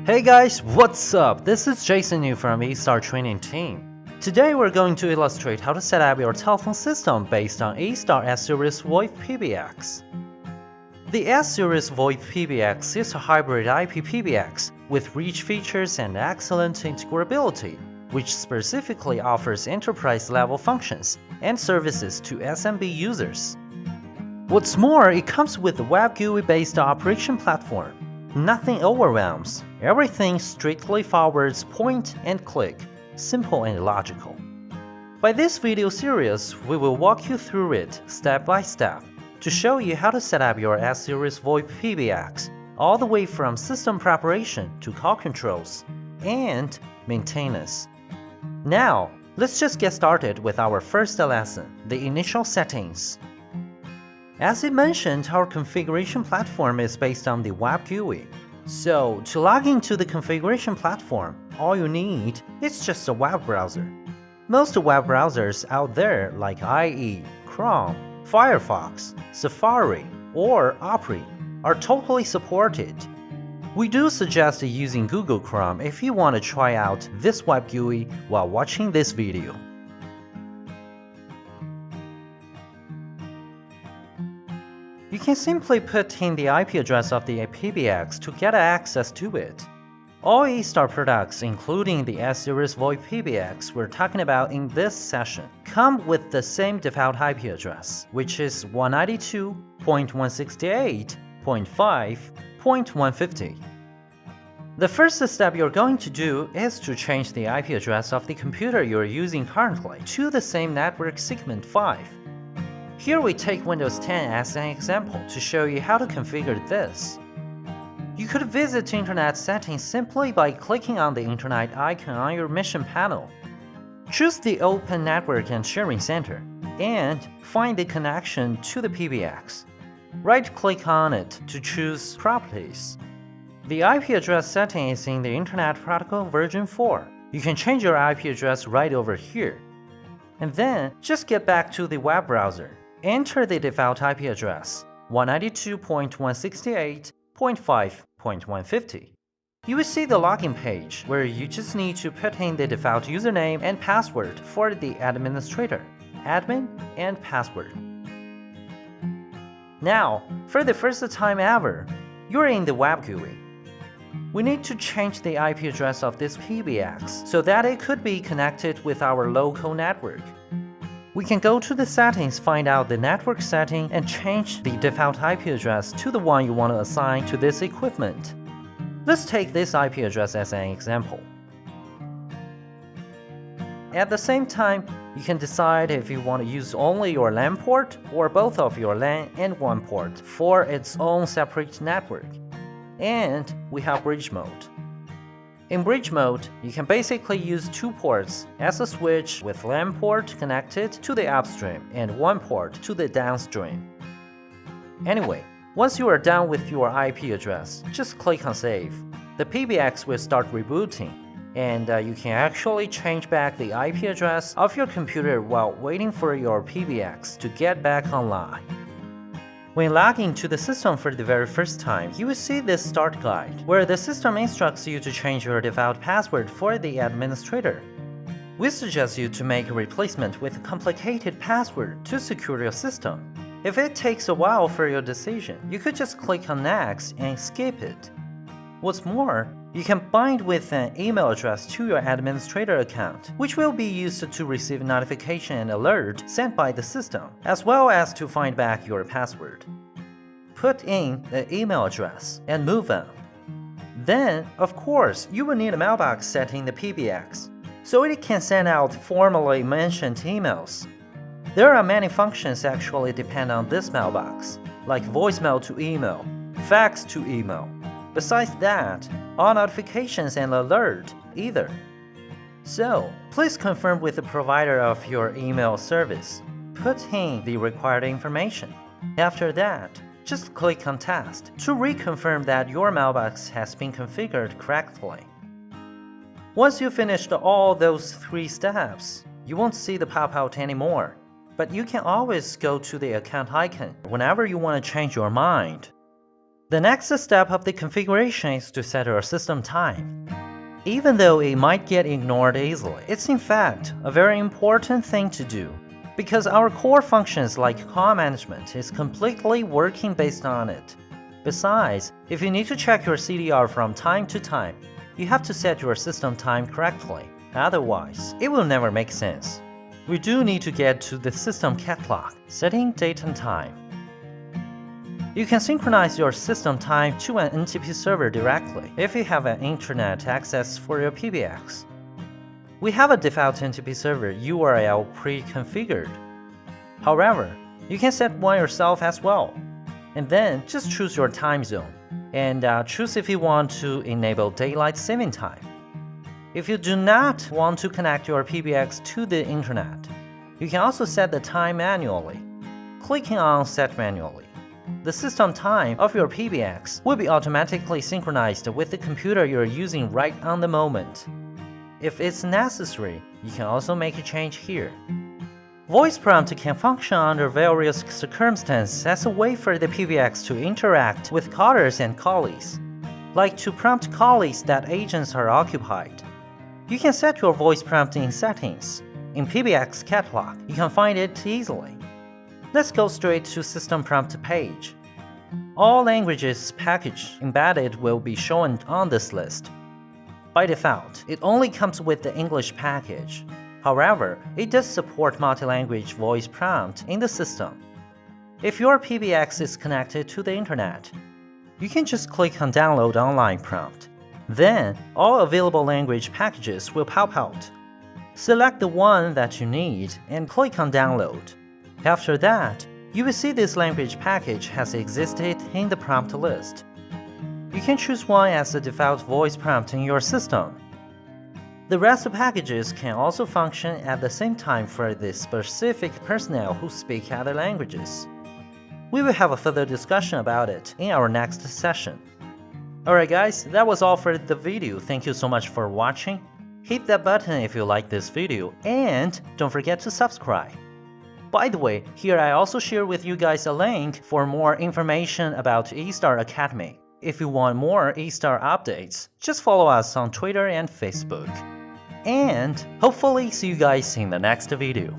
Hey guys, what's up? This is Jason Yu from Yeastar Training Team. Today we're going to illustrate how to set up your telephone system based on Yeastar S-Series VoIP PBX. The S-Series VoIP PBX is a hybrid IP PBX with rich features and excellent integrability, which specifically offers enterprise-level functions and services to SMB users. What's more, it comes with a Web GUI-based operation platform. Nothing overwhelms, everything strictly forwards point and click, simple and logical. By this video series, we will walk you through it step by step to show you how to set up your S-Series VoIP PBX, all the way from system preparation to call controls and maintenance. Now, let's just get started with our first lesson, the initial settings. As it mentioned, our configuration platform is based on the Web GUI. So, to log into the configuration platform, all you need is just a web browser. Most web browsers out there like IE, Chrome, Firefox, Safari, or Opera are totally supported. We do suggest using Google Chrome if you want to try out this Web GUI while watching this video. You can simply put in the IP address of the PBX to get access to it. All Yeastar products, including the S-Series VoIP PBX we're talking about in this session, come with the same default IP address, which is 192.168.5.150. The first step you're going to do is to change the IP address of the computer you're using currently to the same network segment 5. Here we take Windows 10 as an example to show you how to configure this. You could visit Internet settings simply by clicking on the Internet icon on your mission panel. Choose the Open Network and Sharing Center, and find the connection to the PBX. Right-click on it to choose Properties. The IP address setting is in the Internet Protocol version 4. You can change your IP address right over here. And then, just get back to the web browser. Enter the default IP address, 192.168.5.150. You will see the login page, where you just need to put in the default username and password for the administrator, admin, and password. Now, for the first time ever, you're in the Web GUI. We need to change the IP address of this PBX so that it could be connected with our local network. We can go to the settings, find out the network setting, and change the default IP address to the one you want to assign to this equipment. Let's take this IP address as an example. At the same time, you can decide if you want to use only your LAN port or both of your LAN and WAN port for its own separate network. And we have bridge mode. In bridge mode, you can basically use two ports as a switch with LAN port connected to the upstream and one port to the downstream. Anyway, once you are done with your IP address, just click on Save. The PBX will start rebooting, and you can actually change back the IP address of your computer while waiting for your PBX to get back online. When logging to the system for the very first time, you will see this start guide, where the system instructs you to change your default password for the administrator. We suggest you to make a replacement with a complicated password to secure your system. If it takes a while for your decision, you could just click on Next and skip it. What's more, you can bind with an email address to your administrator account, which will be used to receive notification and alert sent by the system, as well as to find back your password. Put in the email address and move on. Then, of course, you will need a mailbox set in the PBX, so it can send out formally mentioned emails. There are many functions actually depend on this mailbox, like voicemail to email, fax to email. Besides that, all notifications and alert either. So, please confirm with the provider of your email service. Put in the required information. After that, just click on Test to reconfirm that your mailbox has been configured correctly. Once you've finished all those 3 steps, you won't see the pop-out anymore. But you can always go to the account icon whenever you want to change your mind. The next step of the configuration is to set your system time. Even though it might get ignored easily, it's in fact a very important thing to do, because our core functions like call management is completely working based on it. Besides, if you need to check your CDR from time to time, you have to set your system time correctly, otherwise, it will never make sense. We do need to get to the system caplock, setting date and time. You can synchronize your system time to an NTP server directly if you have an internet access for your PBX. We have a default NTP server URL pre-configured. However, you can set one yourself as well, and then just choose your time zone, and choose if you want to enable daylight saving time. If you do not want to connect your PBX to the internet, you can also set the time manually, clicking on Set Manually. The system time of your PBX will be automatically synchronized with the computer you're using right on the moment. If it's necessary, you can also make a change here. Voice prompt can function under various circumstances as a way for the PBX to interact with callers and callees, like to prompt callees that agents are occupied. You can set your voice prompt in Settings. In PBX Catalog, you can find it easily. Let's go straight to System Prompt page. All languages package embedded will be shown on this list. By default, it only comes with the English package. However, it does support multi-language voice prompt in the system. If your PBX is connected to the internet, you can just click on Download Online prompt. Then, all available language packages will pop out. Select the one that you need and click on Download. After that, you will see this language package has existed in the prompt list. You can choose one as the default voice prompt in your system. The rest of packages can also function at the same time for the specific personnel who speak other languages. We will have a further discussion about it in our next session. Alright guys, that was all for the video. Thank you so much for watching. Hit that button if you like this video, and don't forget to subscribe. By the way, here I also share with you guys a link for more information about Yeastar Academy. If you want more Yeastar updates, just follow us on Twitter and Facebook. And hopefully see you guys in the next video.